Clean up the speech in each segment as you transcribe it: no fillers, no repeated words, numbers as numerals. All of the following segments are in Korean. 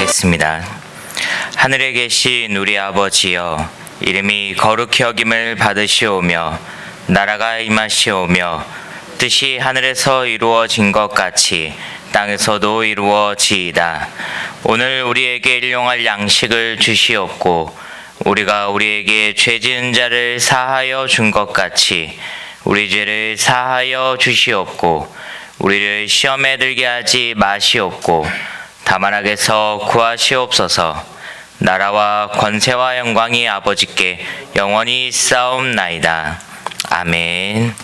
기도하겠습니다. 하늘에 계신 우리 아버지여, 이름이 거룩히 여김을 받으시오며 나라가 임하시오며 뜻이 하늘에서 이루어진 것 같이 땅에서도 이루어지이다. 오늘 우리에게 일용할 양식을 주시옵고 우리가 우리에게 죄 지은 자를 사하여 준 것 같이 우리 죄를 사하여 주시옵고 우리를 시험에 들게 하지 마시옵고 다만 악에서 구하시옵소서. 나라와 권세와 영광이 아버지께 영원히 있사옵나이다. 아멘.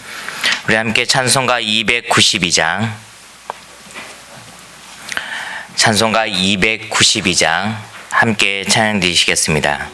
우리 함께 찬송가 292장 함께 찬양 드리시겠습니다.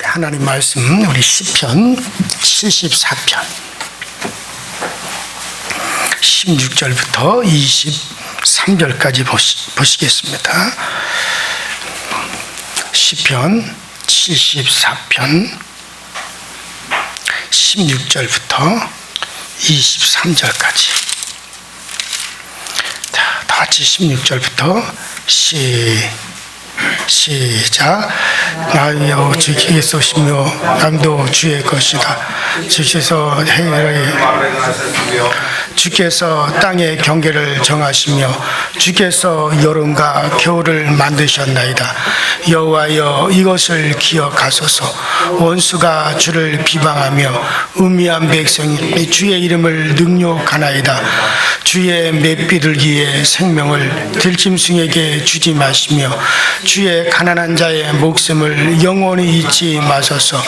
하나님 말씀, 우리 시편 74편 16절부터 23절까지 보시겠습니다. 시편 74편 16절부터 23절까지. 자, 다 같이 16절부터 시작. 나여 주께 쏘시며 남도 주의 것이다. 주께서 행하여 주께서 땅의 경계를 정하시며 주께서 여름과 겨울을 만드셨나이다. 여호와여 이것을 기억하소서. 원수가 주를 비방하며 음미한 백성이 주의 이름을 능욕하나이다. 주의 맷비둘기의 생명을 들짐승에게 주지 마시며 주의 가난한 자의 목숨을 영원히 잊지 마소서.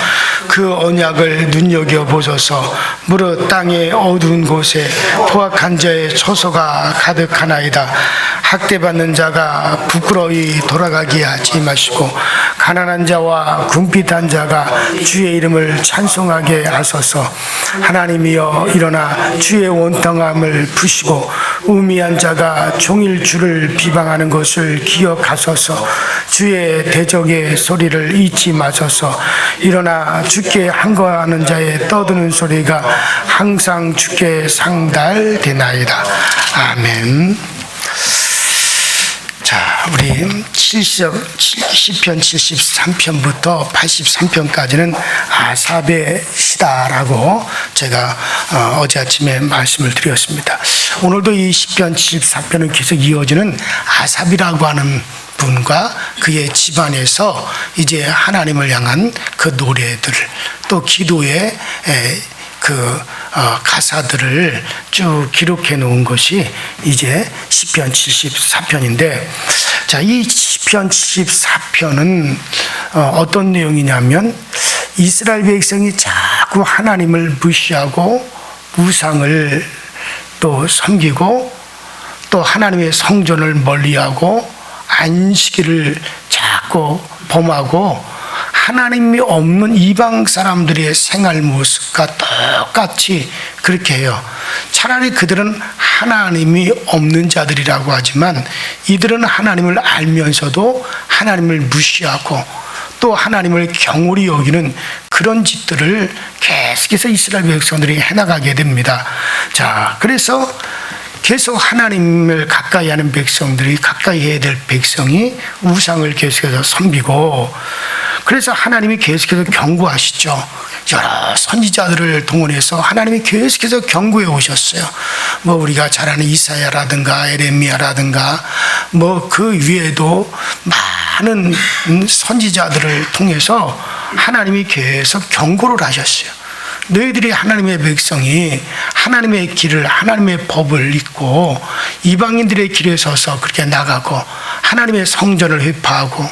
그 언약을 눈여겨보소서. 무릇 땅의 어두운 곳에 포악한 자의 처소가 가득하나이다. 학대받는 자가 부끄러이 돌아가게 하지 마시고 가난한 자와 궁핍한 자가 주의 이름을 찬송하게 하소서. 하나님이여 일어나 주의 원통함을 푸시고 우미한 자가 종일 주를 비방하는 것을 기억하소서. 주의 대적의 소리를 잊지 마소서. 일어나 주께 항거하는 자의 떠드는 소리가 항상 주께 상달되나이다. 아멘. 자, 우리 시편 73편부터 83편까지는 아삽의 시다라고 제가 어제 아침에 말씀을 드렸습니다. 오늘도 이 시편 74편은 계속 이어지는 아삽이라고 하는 분과 그의 집안에서 이제 하나님을 향한 그 노래들, 또 기도의 가사들을 쭉 기록해 놓은 것이 이제 시편 74편인데, 자, 이 시편 74편은 어떤 내용이냐면 이스라엘 백성이 자꾸 하나님을 무시하고 우상을 또 섬기고 또 하나님의 성전을 멀리하고 안식일을 자꾸 범하고 하나님이 없는 이방 사람들의 생활 모습과 똑같이 그렇게 해요. 차라리 그들은 하나님이 없는 자들이라고 하지만 이들은 하나님을 알면서도 하나님을 무시하고 또 하나님을 경홀히 여기는 그런 짓들을 계속해서 이스라엘 백성들이 해나가게 됩니다. 자, 그래서 계속 하나님을 가까이 하는 백성들이, 가까이 해야 될 백성이 우상을 계속해서 섬기고, 그래서 하나님이 계속해서 경고하시죠. 여러 선지자들을 동원해서 하나님이 계속해서 경고해 오셨어요. 뭐 우리가 잘 아는 이사야라든가 에레미야라든가 뭐 그 위에도 많은 선지자들을 통해서 하나님이 계속 경고를 하셨어요. 너희들이 하나님의 백성이 하나님의 길을, 하나님의 법을 잊고 이방인들의 길에 서서 그렇게 나가고 하나님의 성전을 회파하고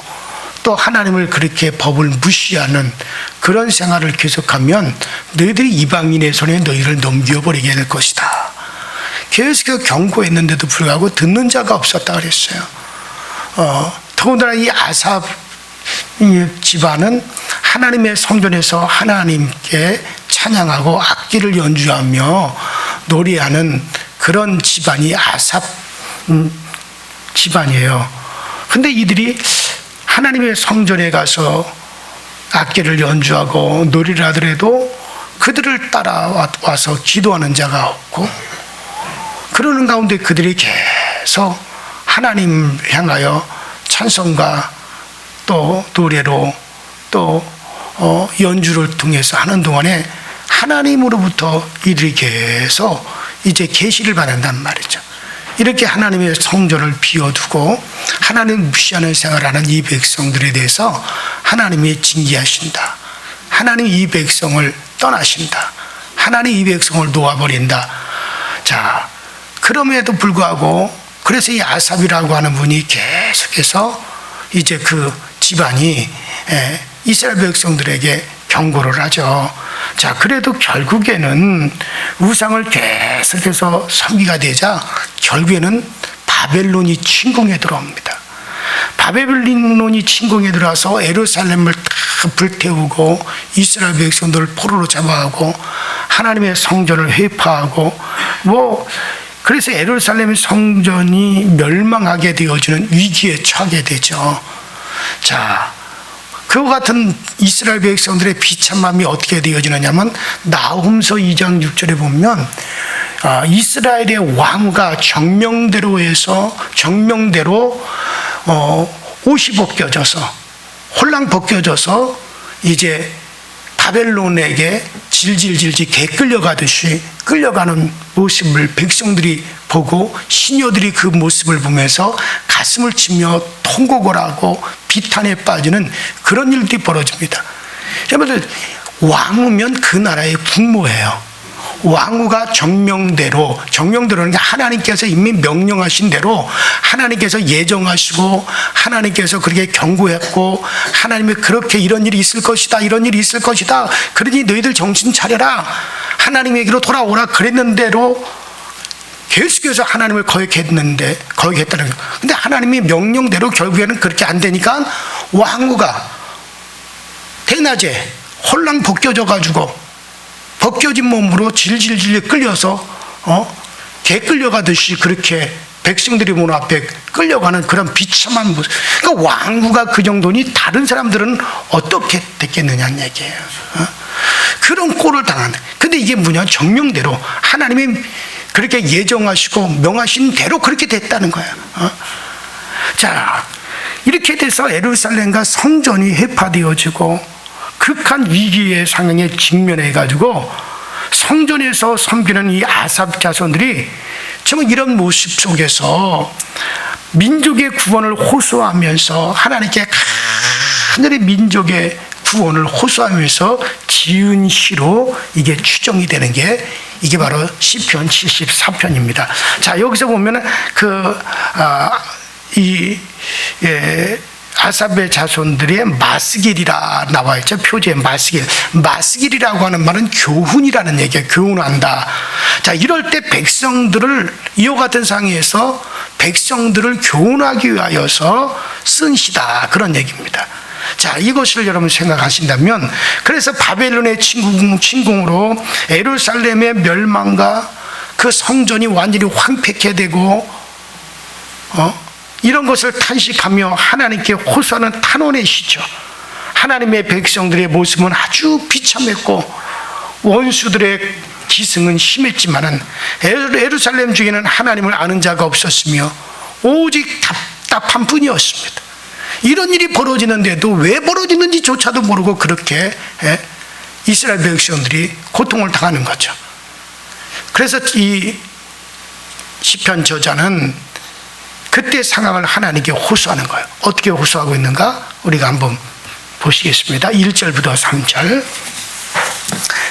또 하나님을 그렇게 법을 무시하는 그런 생활을 계속하면 너희들이 이방인의 손에 너희를 넘겨버리게 될 것이다. 계속해서 경고했는데도 불구하고 듣는 자가 없었다 그랬어요. 더군다나 이 아삽 집안은 하나님의 성전에서 하나님께 찬양하고 악기를 연주하며 노래하는 그런 집안이 아삽 집안이에요. 근데 이들이 하나님의 성전에 가서 악기를 연주하고 노래를 하더라도 그들을 따라와서 기도하는 자가 없고, 그러는 가운데 그들이 계속 하나님 향하여 찬송과 또 노래로 또 연주를 통해서 하는 동안에 하나님으로부터 이들이 계속 이제 계시를 받는단 말이죠. 이렇게 하나님의 성전을 비워두고 하나님 무시하는 생활하는 이 백성들에 대해서 하나님이 징계하신다. 하나님 이 백성을 떠나신다. 하나님 이 백성을 놓아버린다. 자, 그럼에도 불구하고 그래서 이 아삽이라고 하는 분이 계속해서 이제 그 집안이 이스라엘 백성들에게 경고를 하죠. 자, 그래도 결국에는 우상을 계속해서 섬기가 되자 결국에는 바벨론이 침공에 들어옵니다. 바벨론이 침공에 들어와서 예루살렘을 다 불태우고 이스라엘 백성들을 포로로 잡아가고 하나님의 성전을 회파하고 그래서 예루살렘 성전이 멸망하게 되어지는 위기에 처하게 되죠. 자, 그와 같은 이스라엘 백성들의 비참함이 어떻게 되어지느냐면 나훔서 2장 6절에 보면 이스라엘의 왕과 정명대로 옷이 벗겨져서 홀랑 벗겨져서 이제 바벨론에게 질질질질 개 끌려가듯이 끌려가는 모습을 백성들이 보고 신녀들이 그 모습을 보면서 가슴을 치며 통곡을 하고 비탄에 빠지는 그런 일들이 벌어집니다. 여러분들, 왕후면 그 나라의 국모예요. 왕후가 정명대로는 하나님께서 이미 명령하신 대로 하나님께서 예정하시고 하나님께서 그렇게 경고했고 하나님이 그렇게 이런 일이 있을 것이다, 이런 일이 있을 것이다, 그러니 너희들 정신 차려라, 하나님에게로 돌아오라 그랬는 대로 계속해서 하나님을 거역했다는 거예요. 근데 하나님이 명령대로 결국에는 그렇게 안 되니까 왕후가 대낮에 홀랑 벗겨진 몸으로 질질질 끌려서 개 끌려가듯이 그렇게 백성들이 문 앞에 끌려가는 그런 비참한 모습. 그러니까 왕후가 그 정도니 다른 사람들은 어떻게 됐겠느냐는 얘기예요. 그런 꼴을 당하는. 근데 이게 뭐냐? 정명대로 하나님이 그렇게 예정하시고 명하신 대로 그렇게 됐다는 거예요. 자, 이렇게 돼서 예루살렘과 성전이 해파되어지고 극한 위기의 상황에 직면해 가지고 성전에서 섬기는 이 아삽 자손들이 정말 이런 모습 속에서 민족의 구원을 호소하면서 하나님께 하늘의 민족의 구원을 호소하면서 지은 시로 이게 추정이 되는 게 이게 바로 시편 74편입니다. 자, 여기서 보면은 아삽의 자손들의 마스길이라 나와 있죠. 표지에 마스길. 마스길이라고 하는 말은 교훈이라는 얘기예요. 교훈한다. 자, 이럴 때 백성들을 이와 같은 상황에서 백성들을 교훈하기 위하여서 쓴 시다, 그런 얘기입니다. 자, 이것을 여러분 생각하신다면, 그래서 바벨론의 침공으로 예루살렘의 멸망과 그 성전이 완전히 황폐케 되고 이런 것을 탄식하며 하나님께 호소하는 탄원의 시죠. 하나님의 백성들의 모습은 아주 비참했고 원수들의 기승은 심했지만은 예루살렘 중에는 하나님을 아는 자가 없었으며 오직 답답한 뿐이었습니다. 이런 일이 벌어지는데도 왜 벌어지는지조차도 모르고 그렇게 이스라엘 백성들이 고통을 당하는 거죠. 그래서 이 시편 저자는 그때 상황을 하나님께 호소하는 거예요. 어떻게 호소하고 있는가? 우리가 한번 보시겠습니다. 1절부터 3절.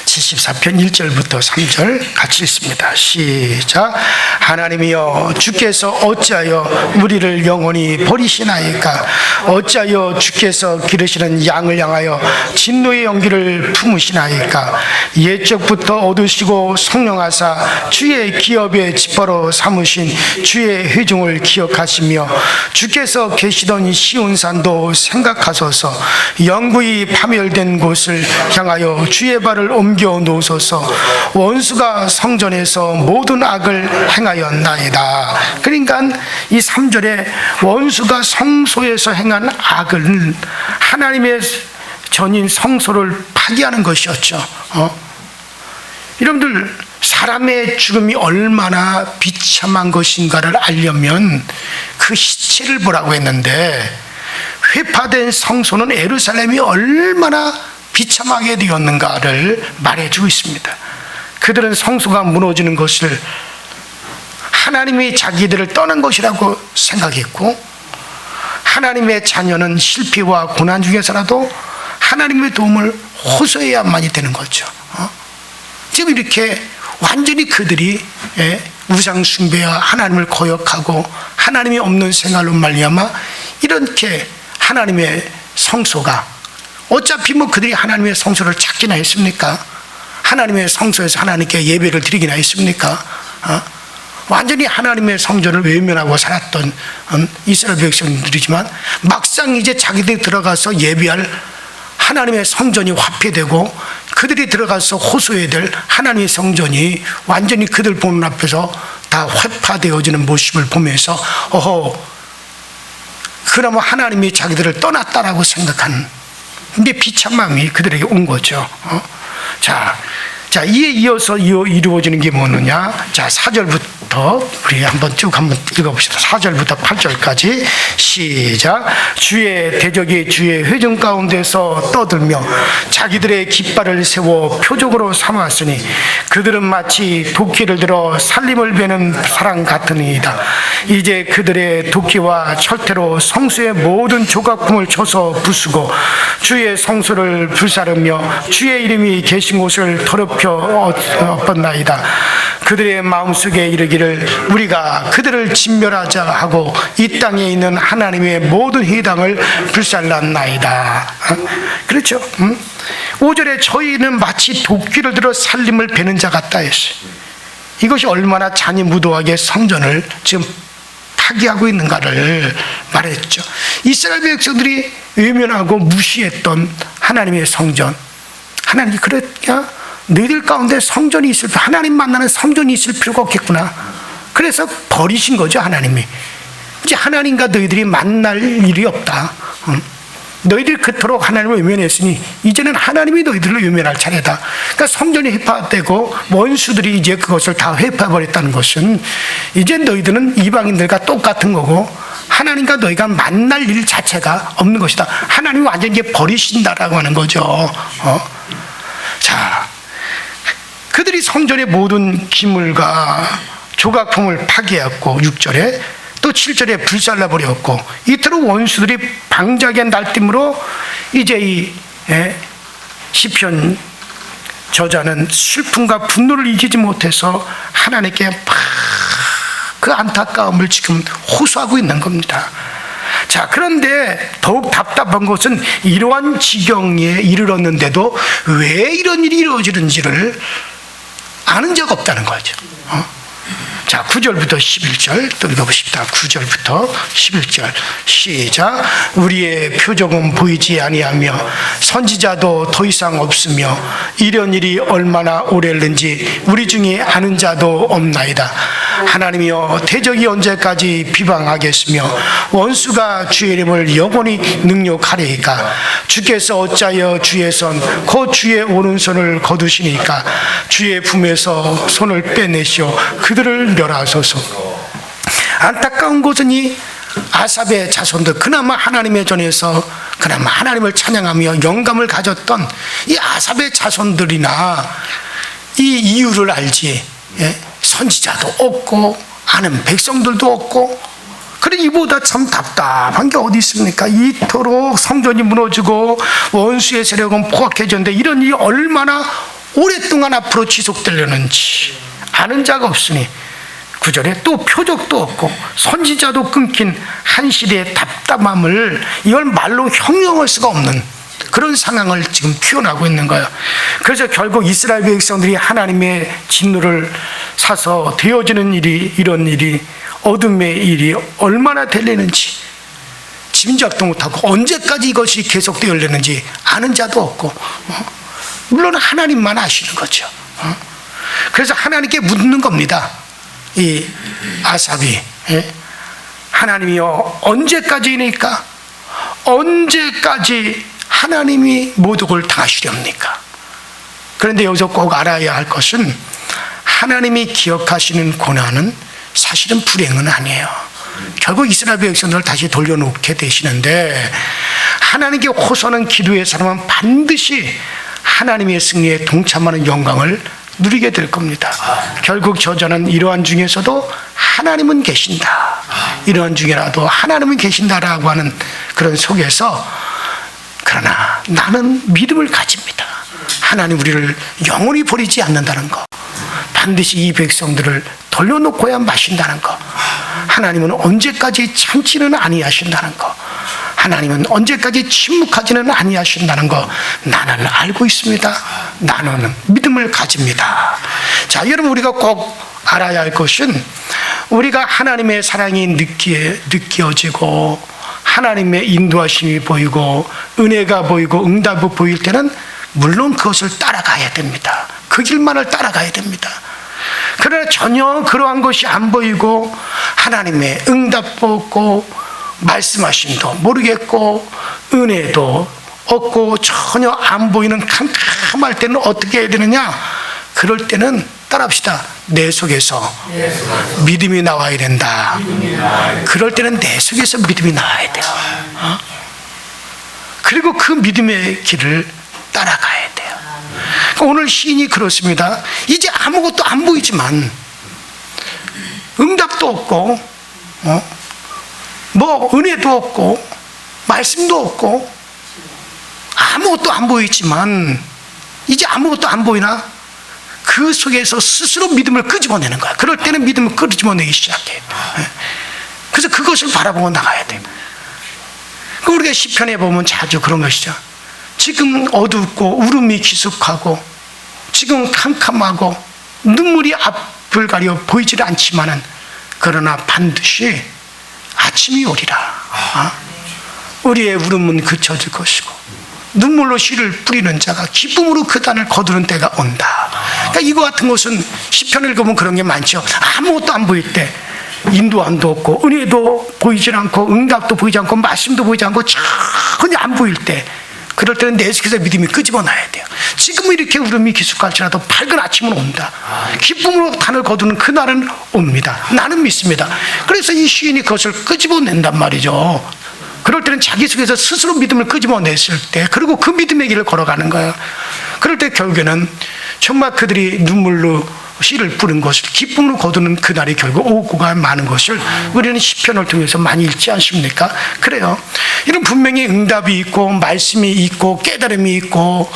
74편 1절부터 3절 같이 읽습니다. 시작. 하나님이여, 주께서 어찌하여 우리를 영원히 버리시나이까? 어찌하여 주께서 기르시는 양을 향하여 진노의 연기를 품으시나이까? 옛적부터 얻으시고 성령하사 주의 기업의 지퍼로 삼으신 주의 회중을 기억하시며 주께서 계시던 시온산도 생각하소서. 영구히 파멸된 곳을 향하여 주의 발을 옮겨 놓으소서. 원수가 성전에서 모든 악을 행하였나이다. 그러니까 이 3절에 원수가 성소에서 행한 악을 하나님의 전인 성소를 파괴하는 것이었죠. 여러분들, 사람의 죽음이 얼마나 비참한 것인가를 알려면 그 시체를 보라고 했는데, 회파된 성소는 예루살렘이 얼마나 비참하게 되었는가를 말해주고 있습니다. 그들은 성소가 무너지는 것을 하나님이 자기들을 떠난 것이라고 생각했고, 하나님의 자녀는 실패와 고난 중에서라도 하나님의 도움을 호소해야만이 되는 거죠. 지금 이렇게 완전히 그들이 우상 숭배와 하나님을 거역하고 하나님이 없는 생활로 말미암아 이렇게 하나님의 성소가, 어차피 뭐 그들이 하나님의 성소를 찾기나 했습니까? 하나님의 성소에서 하나님께 예배를 드리기나 했습니까? 완전히 하나님의 성전을 외면하고 살았던 이스라엘 백성들이지만, 막상 이제 자기들이 들어가서 예배할 하나님의 성전이 화폐되고 그들이 들어가서 호소해야 될 하나님의 성전이 완전히 그들 보는 앞에서 다 회파되어지는 모습을 보면서 그러면 하나님이 자기들을 떠났다라고 생각하는, 근데 비참함이 그들에게 온 거죠. 자, 자, 이에 이어서 이루어지는 게 뭐느냐? 자, 4절부터 우리 한번 읽어봅시다. 4절부터 8절까지 시작. 주의 대적이 주의 회중 가운데서 떠들며 자기들의 깃발을 세워 표적으로 삼았으니 그들은 마치 도끼를 들어 살림을 베는 사람 같으니이다. 이제 그들의 도끼와 철퇴로 성수의 모든 조각품을 쳐서 부수고 주의 성소를 불사르며 주의 이름이 계신 곳을 더럽혀 엎었나이다. 그들의 마음속에 이르기를 우리가 그들을 진멸하자 하고 이 땅에 있는 하나님의 모든 회당을 불살랐나이다. 그렇죠? 5절에 저희는 마치 도끼를 들어 살림을 베는 자 같다 했어요. 이것이 얼마나 잔인무도하게 성전을 지금 파괴하고 있는가를 말했죠. 이스라엘 백성들이 외면하고 무시했던 하나님의 성전, 하나님이 그랬냐? 너희들 가운데 성전이 있을, 하나님 만나는 성전이 있을 필요가 없겠구나. 그래서 버리신 거죠, 하나님이. 이제 하나님과 너희들이 만날 일이 없다. 너희들이 그토록 하나님을 외면했으니 이제는 하나님이 너희들을 외면할 차례다. 그러니까 성전이 회파되고 원수들이 이제 그것을 다 회파해버렸다는 것은 이제 너희들은 이방인들과 똑같은 거고 하나님과 너희가 만날 일 자체가 없는 것이다. 하나님이 완전히 버리신다라고 하는 거죠. 자, 그들이 성전의 모든 기물과 조각품을 파괴했고 6절에 또 7절에 불살라버렸고 이토록 원수들이 방작의 날림으로 이제 이 시편 저자는 슬픔과 분노를 이기지 못해서 하나님께 막 그 안타까움을 지금 호소하고 있는 겁니다. 자, 그런데 더욱 답답한 것은 이러한 지경에 이르렀는데도 왜 이런 일이 이루어지는지를 아는 적 없다는 거죠. 자, 9절부터 11절 또 읽어보십시다. 9절부터 11절 시작. 우리의 표적은 보이지 아니하며 선지자도 더 이상 없으며 이런 일이 얼마나 오래는지 우리 중에 아는 자도 없나이다. 하나님이여 대적이 언제까지 비방하겠으며 원수가 주의 이름을 영원히 능욕하리이까. 주께서 어찌하여 주의 손 곧 주의 오른손을 거두시니까. 주의 품에서 손을 빼내시오 그들을 멸하소서. 안타까운 것은 이 아삽의 자손들, 그나마 하나님의 전에서 그나마 하나님을 찬양하며 영감을 가졌던 이 아삽의 자손들이나 이 이유를 알지, 선지자도 없고 아는 백성들도 없고, 그래 이보다 참 답답한 게 어디 있습니까? 이토록 성전이 무너지고 원수의 세력은 포악해졌는데 이런 일이 얼마나 오랫동안 앞으로 지속되려는지 아는 자가 없으니 9절에 또 표적도 없고 선지자도 끊긴 한시리의 답답함을 이걸 말로 형용할 수가 없는 그런 상황을 지금 표현하고 있는 거예요. 그래서 결국 이스라엘 백성들이 하나님의 진노를 사서 되어지는 일이, 이런 일이, 어둠의 일이 얼마나 될려는지 짐작도 못하고 언제까지 이것이 계속되어려는지 아는 자도 없고, 물론 하나님만 아시는 거죠. 그래서 하나님께 묻는 겁니다. 이 아삽이, 하나님이여 언제까지니까? 언제까지 하나님이 모독을 당하시렵니까? 그런데 여기서 꼭 알아야 할 것은 하나님이 기억하시는 고난은 사실은 불행은 아니에요. 결국 이스라엘 백성들을 다시 돌려놓게 되시는데, 하나님께 호소하는 기도의 사람은 반드시 하나님의 승리에 동참하는 영광을 누리게 될 겁니다. 결국 저자는 이러한 중에서도 하나님은 계신다, 이러한 중에라도 하나님은 계신다라고 하는 그런 속에서, 그러나 나는 믿음을 가집니다. 하나님 우리를 영원히 버리지 않는다는 것, 반드시 이 백성들을 돌려놓고야 마신다는 것, 하나님은 언제까지 참지는 아니하신다는 것, 하나님은 언제까지 침묵하지는 아니하신다는 것 나는 알고 있습니다. 나는 믿음을 가집니다. 자, 여러분, 우리가 꼭 알아야 할 것은 우리가 하나님의 사랑이 느껴지고 하나님의 인도하심이 보이고 은혜가 보이고 응답이 보일 때는 물론 그것을 따라가야 됩니다. 그 길만을 따라가야 됩니다. 그러나 전혀 그러한 것이 안 보이고 하나님의 응답도 없고 말씀하심도 모르겠고 은혜도 없고 전혀 안 보이는 캄캄할 때는 어떻게 해야 되느냐? 그럴 때는 따라합시다. 내 속에서 믿음이 나와야 된다. 그럴 때는 내 속에서 믿음이 나와야 돼요. 그리고 그 믿음의 길을 따라가야 돼요. 그러니까 오늘 시인이 그렇습니다. 이제 아무것도 안 보이지만 응답도 없고 뭐 은혜도 없고 말씀도 없고 아무것도 안 보이지만 이제 아무것도 안 보이나 그 속에서 스스로 믿음을 끄집어내는 거야. 그럴 때는 믿음을 끄집어내기 시작해. 그래서 그것을 바라보고 나가야 돼. 우리가 시편에 보면 자주 그런 것이죠. 지금 어둡고 울음이 기숙하고 지금 캄캄하고 눈물이 앞을 가려 보이질 않지만은 그러나 반드시 아침이 오리라. 우리의 울음은 그쳐질 것이고 눈물로 씨를 뿌리는 자가 기쁨으로 그 단을 거두는 때가 온다. 그러니까 이거 같은 것은 시편을 읽으면 그런 게 많죠. 아무것도 안 보일 때 인도함도 없고 은혜도 보이질 않고 응답도 보이지 않고 말씀도 보이지 않고 전혀 안 보일 때 그럴 때는 내 속에서 믿음이 끄집어놔야 돼요. 지금은 이렇게 울음이 기숙할지라도 밝은 아침은 온다. 기쁨으로 단을 거두는 그날은 옵니다. 나는 믿습니다. 그래서 이 시인이 그것을 끄집어낸단 말이죠. 그럴 때는 자기 속에서 스스로 믿음을 끄집어냈을 때 그리고 그 믿음의 길을 걸어가는 거예요. 그럴 때 결국에는 정말 그들이 눈물로 씨를 뿌린 것을 기쁨으로 거두는 그날이 결국 오고가 많은 것을 우리는 시편을 통해서 많이 읽지 않습니까? 그래요. 이런 분명히 응답이 있고 말씀이 있고 깨달음이 있고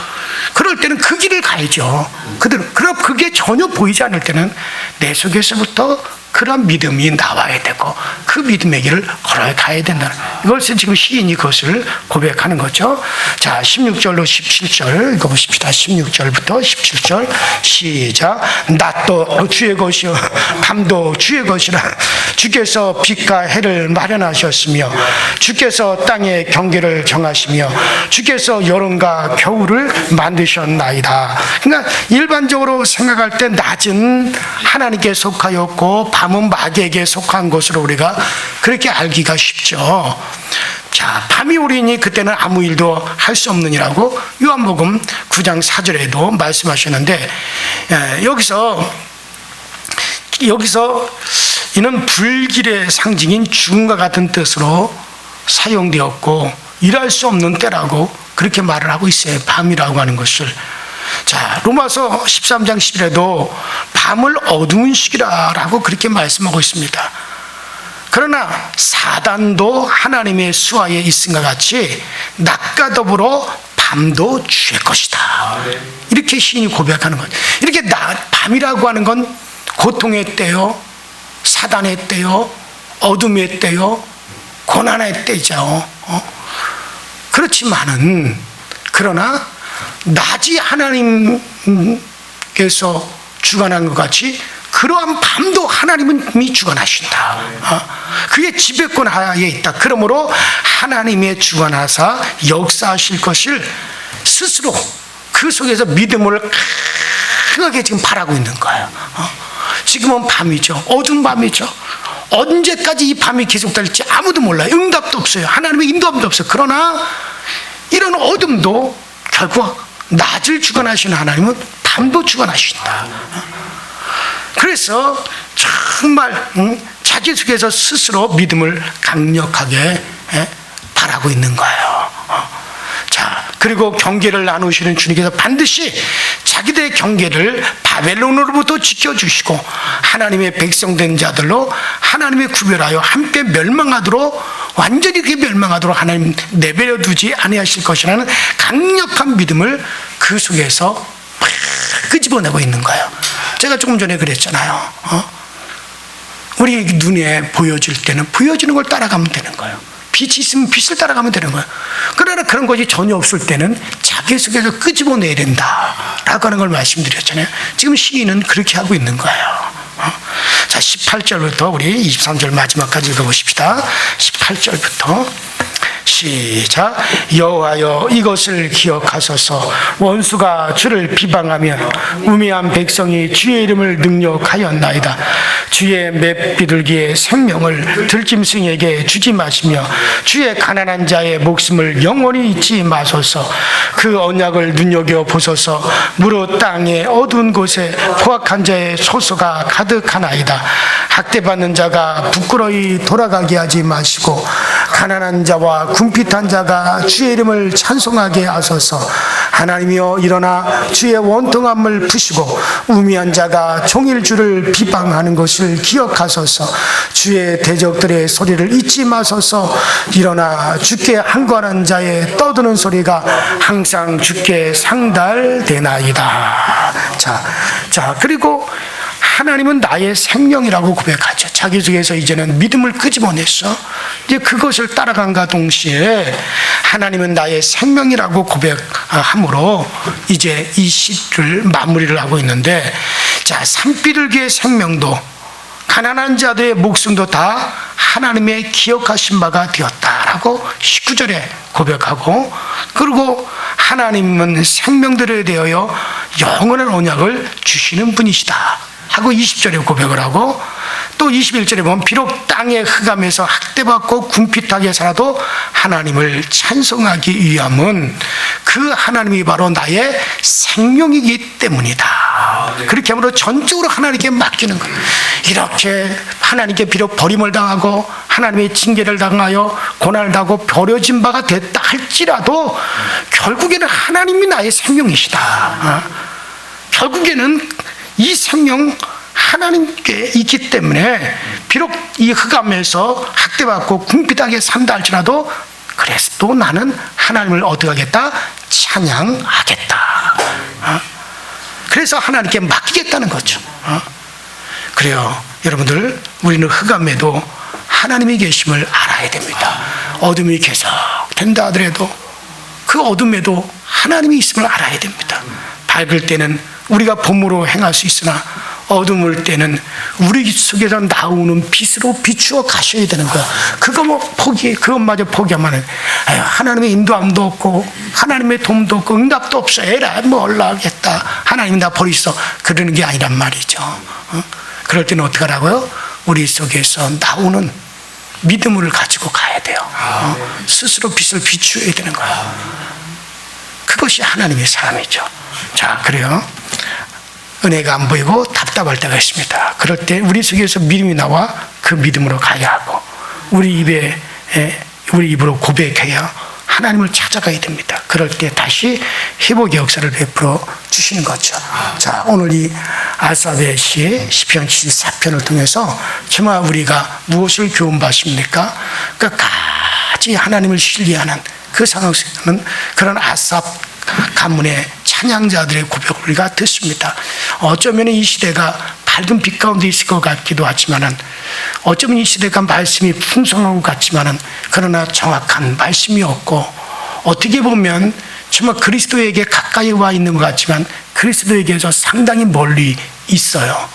그럴 때는 그 길을 가야죠. 그럼 그게 전혀 보이지 않을 때는 내 속에서부터 그런 믿음이 나와야 되고 그 믿음의 길을 걸어가야 된다는 이것을 지금 시인이 그것을 고백하는 거죠. 자, 16절로 17절 읽어보십시다. 16절부터 17절 시작. 낮도 주의 것이요 밤도 주의 것이라. 주께서 빛과 해를 마련하셨으며 주께서 땅의 경계를 정하시며 주께서 여름과 겨울을 만드셨나이다. 그러니까 일반적으로 생각할 때 낮은 하나님께 속하였고 밤은 마귀에게 속한 것으로 우리가 그렇게 알기가 쉽죠. 자, 밤이 오리니 그때는 아무 일도 할 수 없느니라고 요한복음 9장 4절에도 말씀하셨는데 여기서 이는 불길의 상징인 죽음과 같은 뜻으로 사용되었고 일할 수 없는 때라고 그렇게 말을 하고 있어요. 밤이라고 하는 것을. 자, 로마서 13장 10일에도 밤을 어두운 시기라고 그렇게 말씀하고 있습니다. 그러나 사단도 하나님의 수하에 있음과 같이 낮과 더불어 밤도 주의 것이다. 이렇게 시인이 고백하는 거예요. 이렇게 밤이라고 하는 건 고통의 때요, 사단의 때요, 어둠의 때요, 고난의 때죠. 그렇지만은 그러나 낮이 하나님께서 주관한 것 같이 그러한 밤도 하나님이 주관하신다. 그의 지배권 하에 있다. 그러므로 하나님의 주관하사 역사하실 것을 스스로 그 속에서 믿음을 강하게 지금 바라고 있는 거예요. 지금은 밤이죠. 어두운 밤이죠. 언제까지 이 밤이 계속될지 아무도 몰라요. 응답도 없어요. 하나님의 인도함도 없어요. 그러나 이런 어둠도 결국 낮을 주관하시는 하나님은 밤도 주관하신다. 그래서 정말 자기 속에서 스스로 믿음을 강력하게 바라고 있는 거예요. 자, 그리고 경계를 나누시는 주님께서 반드시 자기들의 경계를 바벨론으로부터 지켜주시고 하나님의 백성된 자들로 하나님의 구별하여 함께 멸망하도록 완전히 그게 멸망하도록 하나님 내버려 두지 아니하실 것이라는 강력한 믿음을 그 속에서 끄집어내고 있는 거예요. 제가 조금 전에 그랬잖아요. 우리 눈에 보여질 때는 보여지는 걸 따라가면 되는 거예요. 빛이 있으면 빛을 따라가면 되는 거예요. 그러나 그런 것이 전혀 없을 때는 자기 속에서 끄집어내야 된다라고 하는 걸 말씀드렸잖아요. 지금 시인은 그렇게 하고 있는 거예요. 자, 18절부터 우리 23절 마지막까지 읽어보십시다. 18절부터 시작. 여호와여 이것을 기억하소서. 원수가 주를 비방하면 우매한 백성이 주의 이름을 능력하였나이다. 주의 맵비둘기의 생명을 들짐승에게 주지 마시며 주의 가난한 자의 목숨을 영원히 잊지 마소서. 그 언약을 눈여겨보소서. 무릇 땅의 어두운 곳에 포악한 자의 소수가 가득하나이다. 학대받는 자가 부끄러이 돌아가게 하지 마시고 가난한 자와 궁핍한 자가 주의 이름을 찬송하게 하소서. 하나님이여 일어나 주의 원통함을 푸시고 우매한 자가 종일 주를 비방하는 것을 기억하소서. 주의 대적들의 소리를 잊지 마소서. 일어나 주께 항거하는 자의 떠드는 소리가 항상 주께 상달되나이다. 자 그리고 하나님은 나의 생명이라고 고백하죠. 자기 속에서 이제는 믿음을 끄집어냈어. 이제 그것을 따라간과 동시에 하나님은 나의 생명이라고 고백함으로 이제 이 시를 마무리를 하고 있는데, 자, 산비둘기의 생명도 가난한 자들의 목숨도 다 하나님의 기억하신 바가 되었다라고 19절에 고백하고, 그리고 하나님은 생명들에 대하여 영원한 언약을 주시는 분이시다 하고 20절에 고백을 하고, 또 21절에 보면 비록 땅의 흑암에서 학대받고 궁핍하게 살아도 하나님을 찬송하기 위함은 그 하나님이 바로 나의 생명이기 때문이다. 그렇게 함으로 전적으로 하나님께 맡기는 거예요. 이렇게 하나님께 비록 버림을 당하고 하나님의 징계를 당하여 고난을 당하고 버려진 바가 됐다 할지라도 결국에는 하나님이 나의 생명이시다. 결국에는 이 생명 하나님께 있기 때문에 비록 이 흑암에서 학대받고 궁핍하게 산다 할지라도 그래서 또 나는 하나님을 어떻게 하겠다? 찬양하겠다. 그래서 하나님께 맡기겠다는 거죠. 그래요. 여러분들, 우리는 흑암에도 하나님이 계심을 알아야 됩니다. 어둠이 계속 된다 하더라도 그 어둠에도 하나님이 있음을 알아야 됩니다. 밝을 때는 우리가 봄으로 행할 수 있으나 어두울 때는 우리 속에서 나오는 빛으로 비추어 가셔야 되는 거야. 그것마저 포기하면 하나님의 인도함도 없고 하나님의 도움도 없고 응답도 없어. 에라 뭘 하겠다. 하나님 나 버리소. 그러는 게 아니란 말이죠. 그럴 때는 어떻게 하라고요? 우리 속에서 나오는 믿음을 가지고 가야 돼요. 스스로 빛을 비추어야 되는 거야. 그것이 하나님의 삶이죠. 자, 그래요. 은혜가 안 보이고 답답할 때가 있습니다. 그럴 때 우리 속에서 믿음이 나와 그 믿음으로 가야 하고 우리 입으로 고백해야 하나님을 찾아가야 됩니다. 그럴 때 다시 회복의 역사를 베풀어 주시는 거죠. 자, 오늘 이 아사베의 시 시편 74편을 통해서 정말 우리가 무엇을 교훈받습니까? 끝까지 하나님을 신뢰하는 그 상황 속에서는 그런 아삽 가문의 찬양자들의 고백을 우리가 듣습니다. 어쩌면 이 시대가 밝은 빛 가운데 있을 것 같기도 하지만은, 어쩌면 이 시대가 말씀이 풍성한 것 같지만은, 그러나 정확한 말씀이 없고, 어떻게 보면 정말 그리스도에게 가까이 와 있는 것 같지만 그리스도에게서 상당히 멀리 있어요.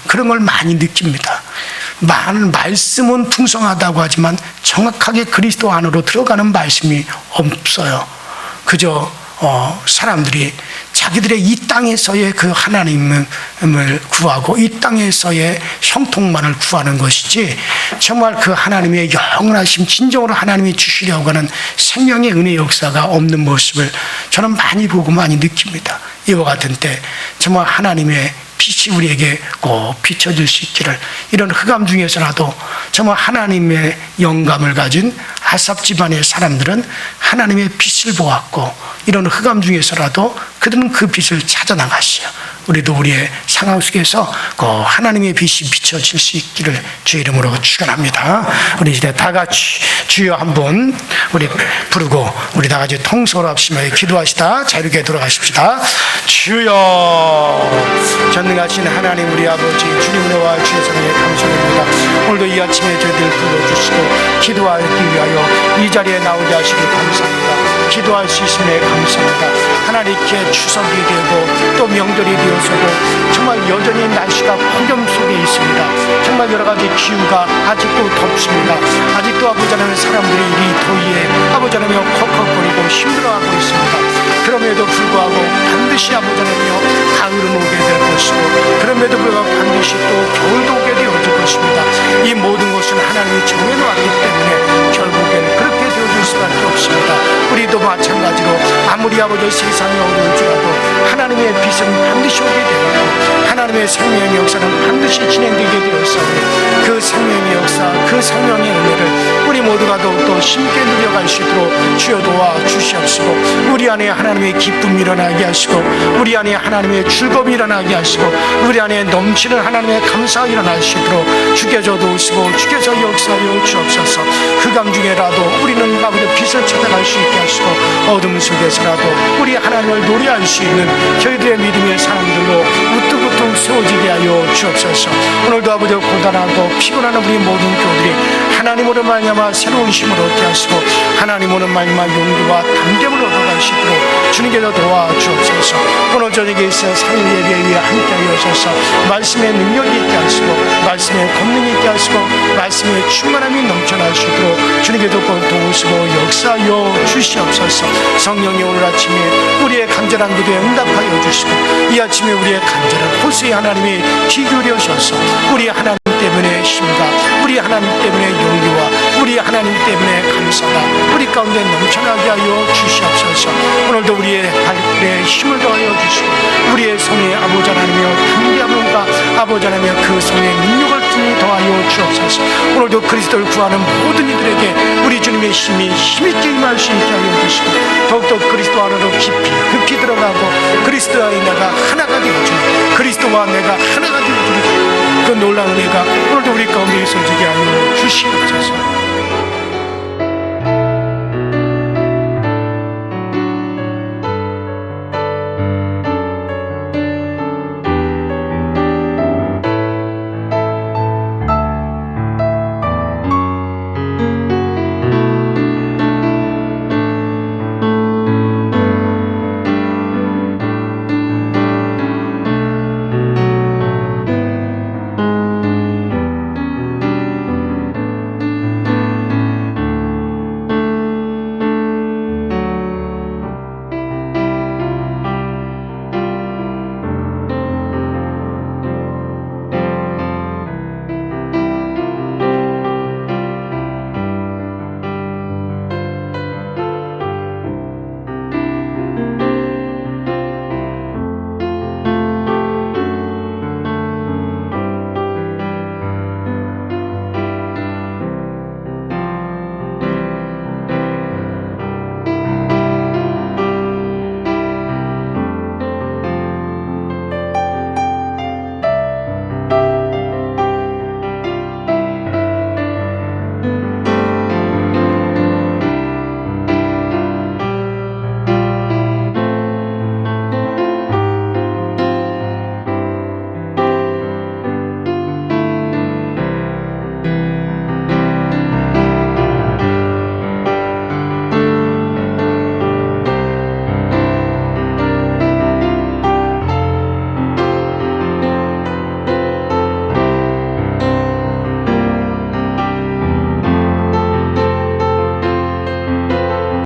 그런 걸 많이 느낍니다. 많은 말씀은 풍성하다고 하지만 정확하게 그리스도 안으로 들어가는 말씀이 없어요. 그저 사람들이 자기들의 이 땅에서의 그 하나님을 구하고 이 땅에서의 형통만을 구하는 것이지 정말 그 하나님의 영원하심, 진정으로 하나님이 주시려고 하는 생명의 은혜 역사가 없는 모습을 저는 많이 보고 많이 느낍니다. 이와 같은 때 정말 하나님의 빛이 우리에게 꼭 비춰질 수 있기를, 이런 흑암 중에서라도 정말 하나님의 영감을 가진 아삽 집안의 사람들은 하나님의 빛을 보았고, 이런 흑암 중에서라도 그들은 그 빛을 찾아 나가시오. 우리도 우리의 상황 속에서 꼭 하나님의 빛이 비춰질 수 있기를 주의 이름으로 축원합니다. 우리 이제 다 같이 주여 한번 우리 부르고 우리 다 같이 통성으로 합심하여 기도하시다 자유롭게 돌아가십시다. 주여, 전능하신 하나님 우리 아버지, 주님 은혜와 주의 사랑에 감사드립니다. 오늘도 이 아침에 저희들 불러주시고 기도하기 위하여 주여 이 자리에 나오게 하시기 감사합니다. 기도할 수 있음에 감사합니다. 하나님께 추석이 되고 또 명절이 되어서도 정말 여전히 날씨가 폭염 속에 있습니다. 정말 여러 가지 기후가 아직도 덥습니다. 아직도 아버지 하나님 사람들이 이 더위에 아버지 하나님 헉헉거리고 힘들어하고 있습니다. 그럼에도 불구하고 반드시 아버지 하나님 가을은 오게 될 것이고 그럼에도 불구하고 반드시 또 겨울도 오게 되어질 것입니다. 이 모든 것은 하나님이 정해놓았기 때문에 결국에는 그렇게 되어질 수밖에 없습니다. 우리도 마찬가지로 아무리 아버지 세상이 어려울지라도 하나님의 빛은 반드시 오게 되고 하나님의 생명의 역사는 반드시 진행되게 되었사오니 그 생명의 역사, 그 생명의 은혜를 우리 모두가 더욱더 힘있게 누려갈 수 있도록 주여 도와 주시옵시고 우리 안에 하나님의 기쁨이 일어나게 하시고 우리 안에 하나님의 즐거움이 일어나게 하시고 우리 안에 넘치는 하나님의 감사가 일어날 수 있도록 주께서 도우시고 주께서 역사하여 주옵소서. 흑암 중에라도 우리는 아버지 빛을 찾아갈 수 있게 하시고 어둠 속에서라도 우리 하나님을 노래할 수 있는 저희들의 믿음의 사람들로 우뚝우뚝 세워지게 하여 주옵소서. 오늘도 아버지 고단하고 피곤하는 우리 모든 교들이 하나님으로 말미암아 새로운 힘을 얻게 하시고 하나님으로 말미암아 용기와 담대함을 얻어갈 수 있도록 주님께서 도와주옵소서. 오늘 저녁에 있어 3일 예배에 함께 하여주셔서 말씀의 능력이 있게 하시고 말씀의 권능이 있게 하시고 말씀의 충만함이 넘쳐날 수 있도록 주님께서 꼭 도우시고 역사하여 주시옵소서. 성령이 오늘 아침에 우리의 간절한 기도에 응답하여 주시고 이 아침에 우리의 간절한 호소에 하나님이 귀 기울여셔서 우리 하나님 때문에 힘과 우리 하나님 때문에 용기와 우리 하나님 때문에 감사가 우리 가운데 넘쳐나게 하여 주시옵소서. 오늘도 우리의 발길에 힘을 더하여 주시고 우리의 손에 아버지 하나님의 담대함과 아버지 하나님의 그 손에 능력을 더하여 주옵소서. 오늘도 그리스도를 구하는 모든 이들에게 우리 주님의 힘이 힘있게 임할 수 있게 하여 주시고 더욱더 그리스도 안으로 깊이 들어가고 그리스도와 내가 하나가 되어주는 그리스도와 내가 하나가 되어주는 그 놀라운 은혜가 오늘도 우리 가운데 있어지게 하여 주시옵소서.